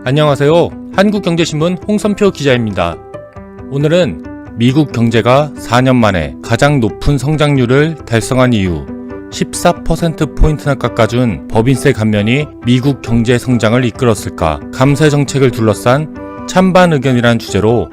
안녕하세요. 한국경제신문 홍선표 기자입니다. 오늘은 미국 경제가 4년 만에 가장 높은 성장률을 달성한 이유, 14%포인트나 깎아준 법인세 감면이 미국 경제 성장을 이끌었을까, 감세 정책을 둘러싼 찬반 의견이란 주제로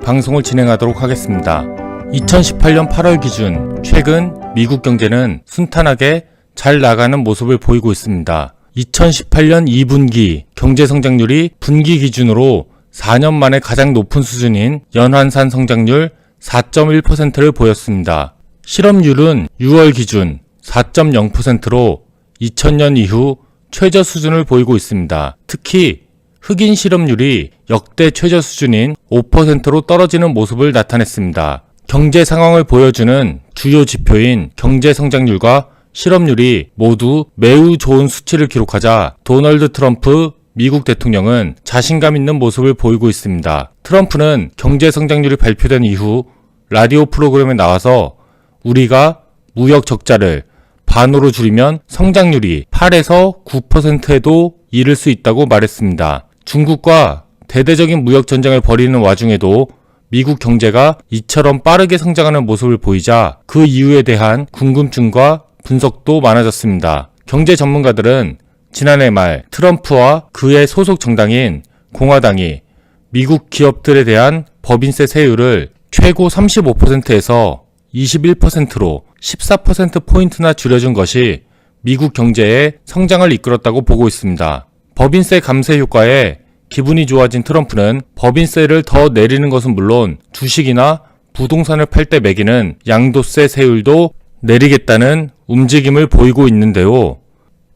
방송을 진행하도록 하겠습니다. 2018년 8월 기준 최근 미국 경제는 순탄하게 잘 나가는 모습을 보이고 있습니다. 2018년 2분기 경제 성장률이 분기 기준으로 4년 만에 가장 높은 수준인 연환산 성장률 4.1%를 보였습니다. 실업률은 6월 기준 4.0%로 2000년 이후 최저 수준을 보이고 있습니다. 특히 흑인 실업률이 역대 최저 수준인 5%로 떨어지는 모습을 나타냈습니다. 경제 상황을 보여주는 주요 지표인 경제 성장률과 실업률이 모두 매우 좋은 수치를 기록하자 도널드 트럼프 미국 대통령은 자신감 있는 모습을 보이고 있습니다. 트럼프는 경제 성장률이 발표된 이후 라디오 프로그램에 나와서 우리가 무역 적자를 반으로 줄이면 성장률이 8에서 9%에도 이를 수 있다고 말했습니다. 중국과 대대적인 무역 전쟁을 벌이는 와중에도 미국 경제가 이처럼 빠르게 성장하는 모습을 보이자 그 이유에 대한 궁금증과 분석도 많아졌습니다. 경제 전문가들은 지난해 말 트럼프와 그의 소속 정당인 공화당이 미국 기업들에 대한 법인세 세율을 최고 35%에서 21%로 14%포인트나 줄여준 것이 미국 경제의 성장을 이끌었다고 보고 있습니다. 법인세 감세 효과에 기분이 좋아진 트럼프는 법인세를 더 내리는 것은 물론 주식이나 부동산을 팔 때 매기는 양도세 세율도 내리겠다는 움직임을 보이고 있는데요.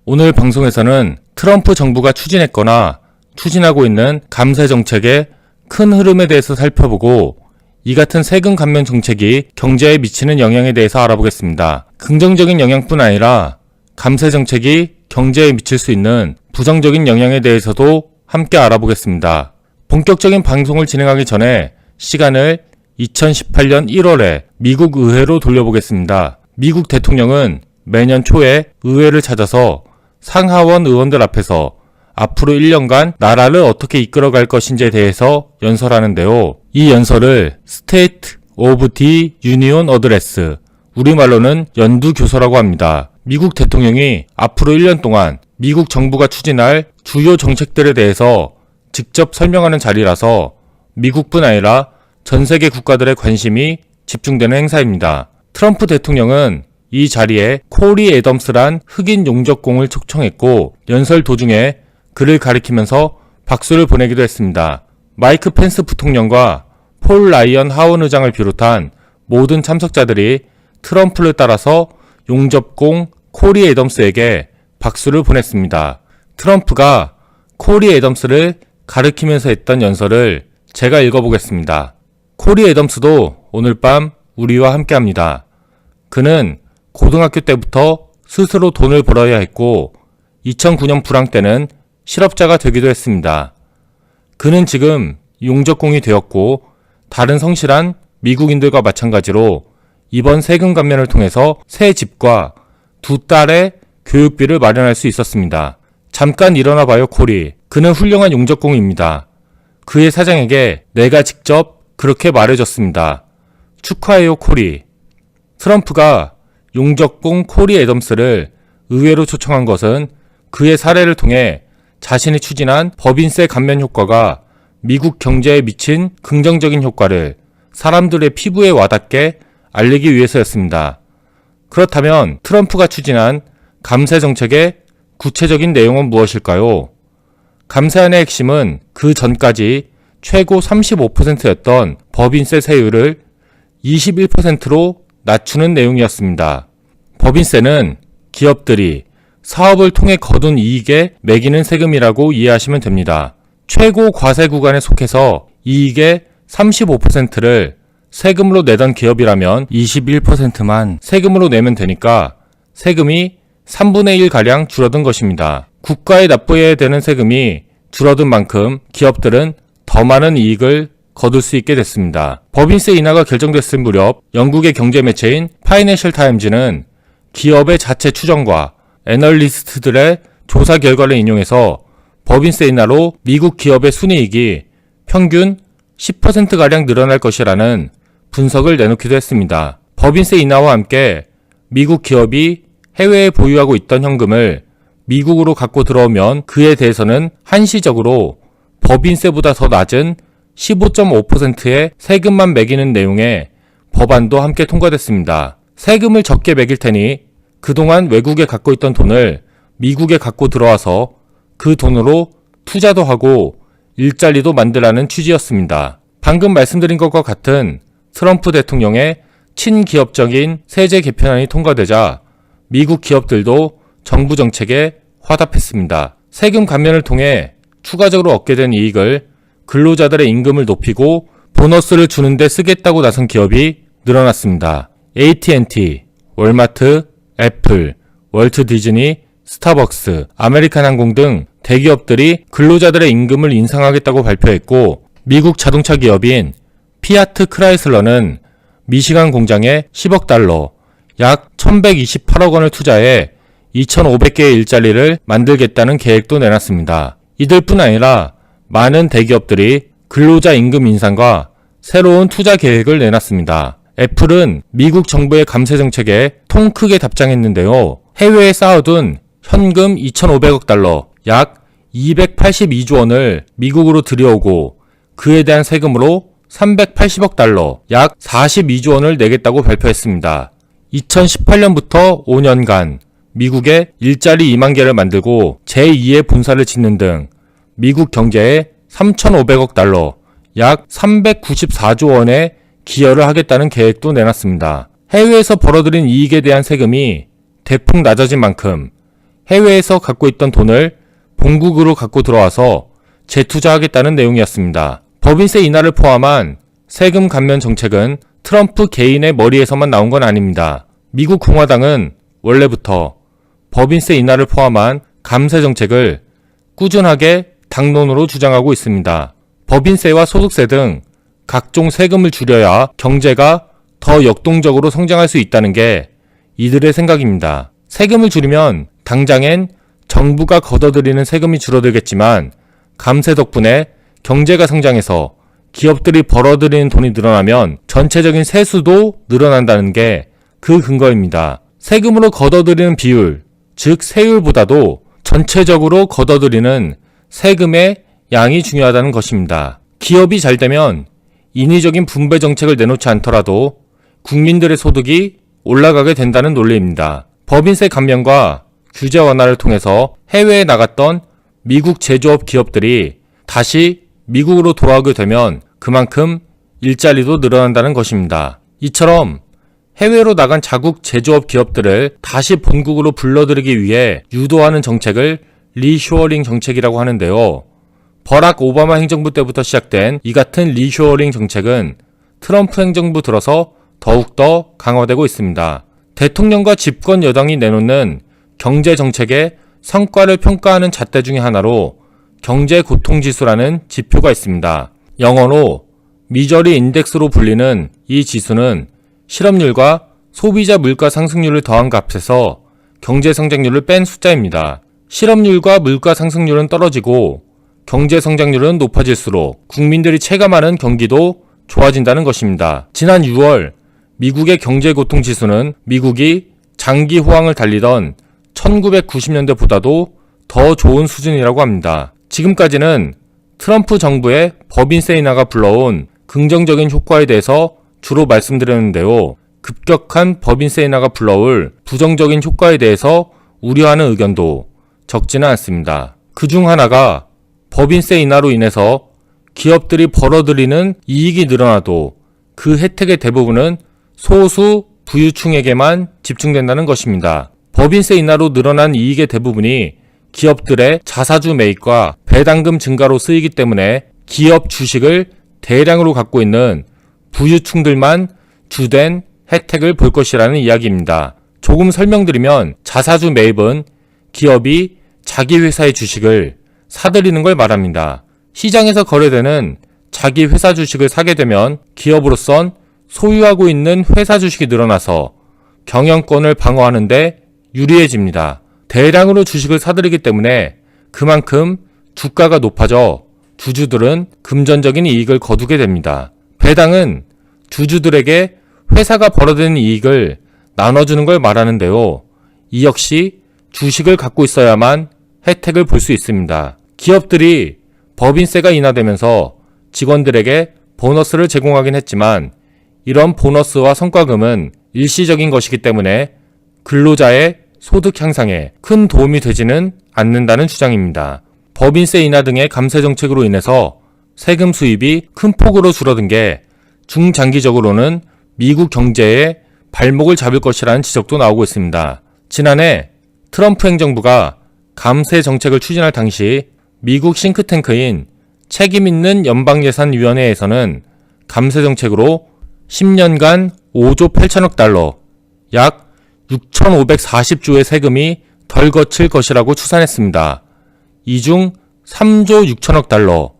오늘 방송에서는 트럼프 정부가 추진했거나 추진하고 있는 감세 정책의 큰 흐름에 대해서 살펴보고 이 같은 세금 감면 정책이 경제에 미치는 영향에 대해서 알아보겠습니다. 긍정적인 영향뿐 아니라 감세 정책이 경제에 미칠 수 있는 부정적인 영향에 대해서도 함께 알아보겠습니다. 본격적인 방송을 진행하기 전에 시간을 2018년 1월에 미국 의회로 돌려보겠습니다. 미국 대통령은 매년 초에 의회를 찾아서 상하원 의원들 앞에서 앞으로 1년간 나라를 어떻게 이끌어갈 것인지에 대해서 연설하는데요. 이 연설을 State of the Union Address, 우리말로는 연두교서라고 합니다. 미국 대통령이 앞으로 1년 동안 미국 정부가 추진할 주요 정책들에 대해서 직접 설명하는 자리라서 미국뿐 아니라 전 세계 국가들의 관심이 집중되는 행사입니다. 트럼프 대통령은 이 자리에 코리 애덤스란 흑인 용접공을 초청했고 연설 도중에 그를 가리키면서 박수를 보내기도 했습니다. 마이크 펜스 부통령과 폴 라이언 하원 의장을 비롯한 모든 참석자들이 트럼프를 따라서 용접공 코리 애덤스에게 박수를 보냈습니다. 트럼프가 코리 애덤스를 가리키면서 했던 연설을 제가 읽어보겠습니다. 코리 애덤스도 오늘 밤 우리와 함께합니다. 그는 고등학교 때부터 스스로 돈을 벌어야 했고 2009년 불황 때는 실업자가 되기도 했습니다. 그는 지금 용접공이 되었고 다른 성실한 미국인들과 마찬가지로 이번 세금 감면을 통해서 새 집과 두 딸의 교육비를 마련할 수 있었습니다. 잠깐 일어나 봐요, 코리. 그는 훌륭한 용접공입니다. 그의 사장에게 내가 직접 그렇게 말해줬습니다. 축하해요, 코리. 트럼프가 용접공 코리 애덤스를 의회로 초청한 것은 그의 사례를 통해 자신이 추진한 법인세 감면 효과가 미국 경제에 미친 긍정적인 효과를 사람들의 피부에 와닿게 알리기 위해서였습니다. 그렇다면 트럼프가 추진한 감세 정책의 구체적인 내용은 무엇일까요? 감세안의 핵심은 그 전까지 최고 35%였던 법인세 세율을 21%로 낮추는 내용이었습니다. 법인세는 기업들이 사업을 통해 거둔 이익에 매기는 세금이라고 이해하시면 됩니다. 최고 과세 구간에 속해서 이익의 35%를 세금으로 내던 기업이라면 21%만 세금으로 내면 되니까 세금이 3분의 1가량 줄어든 것입니다. 국가에 납부해야 되는 세금이 줄어든 만큼 기업들은 더 많은 이익을 거둘 수 있게 됐습니다. 법인세 인하가 결정됐을 무렵 영국의 경제 매체인 파이낸셜 타임즈는 기업의 자체 추정과 애널리스트들의 조사 결과를 인용해서 법인세 인하로 미국 기업의 순이익이 평균 10%가량 늘어날 것이라는 분석을 내놓기도 했습니다. 법인세 인하와 함께 미국 기업이 해외에 보유하고 있던 현금을 미국으로 갖고 들어오면 그에 대해서는 한시적으로 법인세보다 더 낮은 15.5%의 세금만 매기는 내용의 법안도 함께 통과됐습니다. 세금을 적게 매길 테니 그동안 외국에 갖고 있던 돈을 미국에 갖고 들어와서 그 돈으로 투자도 하고 일자리도 만들라는 취지였습니다. 방금 말씀드린 것과 같은 트럼프 대통령의 친기업적인 세제 개편안이 통과되자 미국 기업들도 정부 정책에 화답했습니다. 세금 감면을 통해 추가적으로 얻게 된 이익을 근로자들의 임금을 높이고 보너스를 주는데 쓰겠다고 나선 기업이 늘어났습니다. AT&T, 월마트, 애플, 월트 디즈니, 스타벅스, 아메리칸 항공 등 대기업들이 근로자들의 임금을 인상하겠다고 발표했고, 미국 자동차 기업인 피아트 크라이슬러는 미시간 공장에 10억 달러, 약 1128억 원을 투자해 2,500개의 일자리를 만들겠다는 계획도 내놨습니다. 이들뿐 아니라 많은 대기업들이 근로자 임금 인상과 새로운 투자 계획을 내놨습니다. 애플은 미국 정부의 감세 정책에 통 크게 답장했는데요. 해외에 쌓아둔 현금 2,500억 달러, 약 282조 원을 미국으로 들여오고 그에 대한 세금으로 380억 달러, 약 42조 원을 내겠다고 발표했습니다. 2018년부터 5년간 미국에 일자리 2만 개를 만들고 제2의 본사를 짓는 등 미국 경제에 3,500억 달러, 약 394조 원의 기여를 하겠다는 계획도 내놨습니다. 해외에서 벌어들인 이익에 대한 세금이 대폭 낮아진 만큼 해외에서 갖고 있던 돈을 본국으로 갖고 들어와서 재투자하겠다는 내용이었습니다. 법인세 인하를 포함한 세금 감면 정책은 트럼프 개인의 머리에서만 나온 건 아닙니다. 미국 공화당은 원래부터 법인세 인하를 포함한 감세 정책을 꾸준하게 당론으로 주장하고 있습니다. 법인세와 소득세 등 각종 세금을 줄여야 경제가 더 역동적으로 성장할 수 있다는 게 이들의 생각입니다. 세금을 줄이면 당장엔 정부가 걷어들이는 세금이 줄어들겠지만 감세 덕분에 경제가 성장해서 기업들이 벌어들이는 돈이 늘어나면 전체적인 세수도 늘어난다는 게 그 근거입니다. 세금으로 걷어들이는 비율, 즉 세율보다도 전체적으로 걷어들이는 세금의 양이 중요하다는 것입니다. 기업이 잘 되면 인위적인 분배 정책을 내놓지 않더라도 국민들의 소득이 올라가게 된다는 논리입니다. 법인세 감면과 규제 완화를 통해서 해외에 나갔던 미국 제조업 기업들이 다시 미국으로 돌아오게 되면 그만큼 일자리도 늘어난다는 것입니다. 이처럼 해외로 나간 자국 제조업 기업들을 다시 본국으로 불러들이기 위해 유도하는 정책을 리쇼어링 정책이라고 하는데요. 버락 오바마 행정부 때부터 시작된 이 같은 리쇼어링 정책은 트럼프 행정부 들어서 더욱더 강화되고 있습니다. 대통령과 집권 여당이 내놓는 경제 정책의 성과를 평가하는 잣대 중에 하나로 경제 고통지수라는 지표가 있습니다. 영어로 미저리 인덱스로 불리는 이 지수는 실업률과 소비자 물가 상승률을 더한 값에서 경제 성장률을 뺀 숫자입니다. 실업률과 물가 상승률은 떨어지고 경제 성장률은 높아질수록 국민들이 체감하는 경기도 좋아진다는 것입니다. 지난 6월 미국의 경제 고통 지수는 미국이 장기 호황을 달리던 1990년대보다도 더 좋은 수준이라고 합니다. 지금까지는 트럼프 정부의 법인세 인하가 불러온 긍정적인 효과에 대해서 주로 말씀드렸는데요. 급격한 법인세 인하가 불러올 부정적인 효과에 대해서 우려하는 의견도 적지는 않습니다. 그중 하나가 법인세 인하로 인해서 기업들이 벌어들이는 이익이 늘어나도 그 혜택의 대부분은 소수 부유층에게만 집중된다는 것입니다. 법인세 인하로 늘어난 이익의 대부분이 기업들의 자사주 매입과 배당금 증가로 쓰이기 때문에 기업 주식을 대량으로 갖고 있는 부유층들만 주된 혜택을 볼 것이라는 이야기입니다. 조금 설명드리면 자사주 매입은 기업이 자기 회사의 주식을 사들이는 걸 말합니다. 시장에서 거래되는 자기 회사 주식을 사게 되면 기업으로선 소유하고 있는 회사 주식이 늘어나서 경영권을 방어하는 데 유리해집니다. 대량으로 주식을 사들이기 때문에 그만큼 주가가 높아져 주주들은 금전적인 이익을 거두게 됩니다. 배당은 주주들에게 회사가 벌어들이는 이익을 나눠주는 걸 말하는데요. 이 역시 주식을 갖고 있어야만 혜택을 볼 수 있습니다. 기업들이 법인세가 인하되면서 직원들에게 보너스를 제공하긴 했지만 이런 보너스와 성과금은 일시적인 것이기 때문에 근로자의 소득 향상에 큰 도움이 되지는 않는다는 주장입니다. 법인세 인하 등의 감세 정책으로 인해서 세금 수입이 큰 폭으로 줄어든 게 중장기적으로는 미국 경제에 발목을 잡을 것이라는 지적도 나오고 있습니다. 지난해 트럼프 행정부가 감세 정책을 추진할 당시 미국 싱크탱크인 책임있는 연방예산위원회에서는 감세 정책으로 10년간 5조 8천억 달러, 약 6,540조의 세금이 덜 거칠 것이라고 추산했습니다. 이 중 3조 6천억 달러,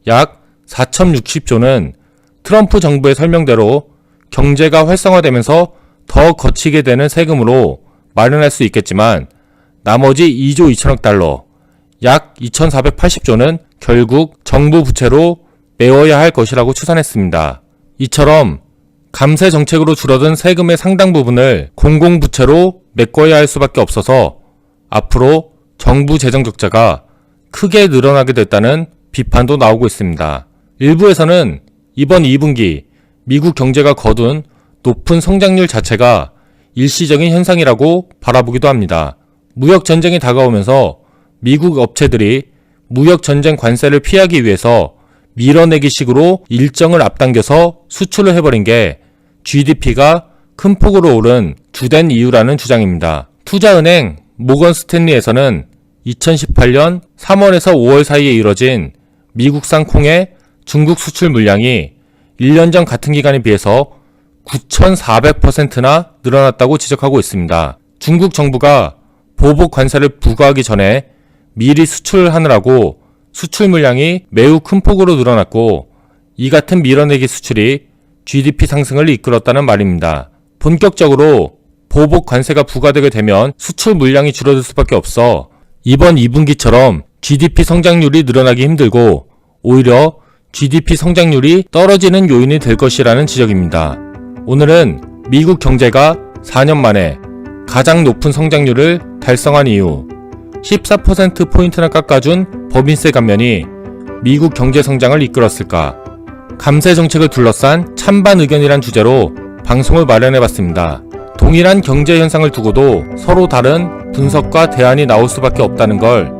약 4,060조는 트럼프 정부의 설명대로 경제가 활성화되면서 더 거치게 되는 세금으로 마련할 수 있겠지만 나머지 2조 2천억 달러, 약 2,480조는 결국 정부 부채로 메워야 할 것이라고 추산했습니다. 이처럼 감세 정책으로 줄어든 세금의 상당 부분을 공공부채로 메꿔야 할 수밖에 없어서 앞으로 정부 재정 적자가 크게 늘어나게 됐다는 비판도 나오고 있습니다. 일부에서는 이번 2분기 미국 경제가 거둔 높은 성장률 자체가 일시적인 현상이라고 바라보기도 합니다. 무역전쟁이 다가오면서 미국 업체들이 무역전쟁 관세를 피하기 위해서 밀어내기 식으로 일정을 앞당겨서 수출을 해버린 게 GDP가 큰 폭으로 오른 주된 이유라는 주장입니다. 투자은행 모건 스탠리에서는 2018년 3월에서 5월 사이에 이뤄진 미국산 콩의 중국 수출 물량이 1년 전 같은 기간에 비해서 9,400%나 늘어났다고 지적하고 있습니다. 중국 정부가 보복 관세를 부과하기 전에 미리 수출하느라고 수출 물량이 매우 큰 폭으로 늘어났고 이 같은 밀어내기 수출이 GDP 상승을 이끌었다는 말입니다. 본격적으로 보복 관세가 부과되게 되면 수출 물량이 줄어들 수밖에 없어 이번 2분기처럼 GDP 성장률이 늘어나기 힘들고 오히려 GDP 성장률이 떨어지는 요인이 될 것이라는 지적입니다. 오늘은 미국 경제가 4년 만에 가장 높은 성장률을 달성한 이유, 14%포인트나 깎아준 법인세 감면이 미국 경제 성장을 이끌었을까? 감세 정책을 둘러싼 찬반 의견이란 주제로 방송을 마련해봤습니다. 동일한 경제 현상을 두고도 서로 다른 분석과 대안이 나올 수밖에 없다는 걸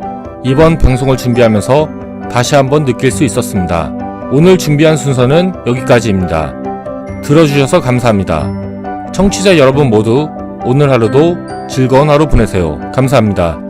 이번 방송을 준비하면서 다시 한번 느낄 수 있었습니다. 오늘 준비한 순서는 여기까지입니다. 들어주셔서 감사합니다. 청취자 여러분 모두 오늘 하루도 즐거운 하루 보내세요. 감사합니다.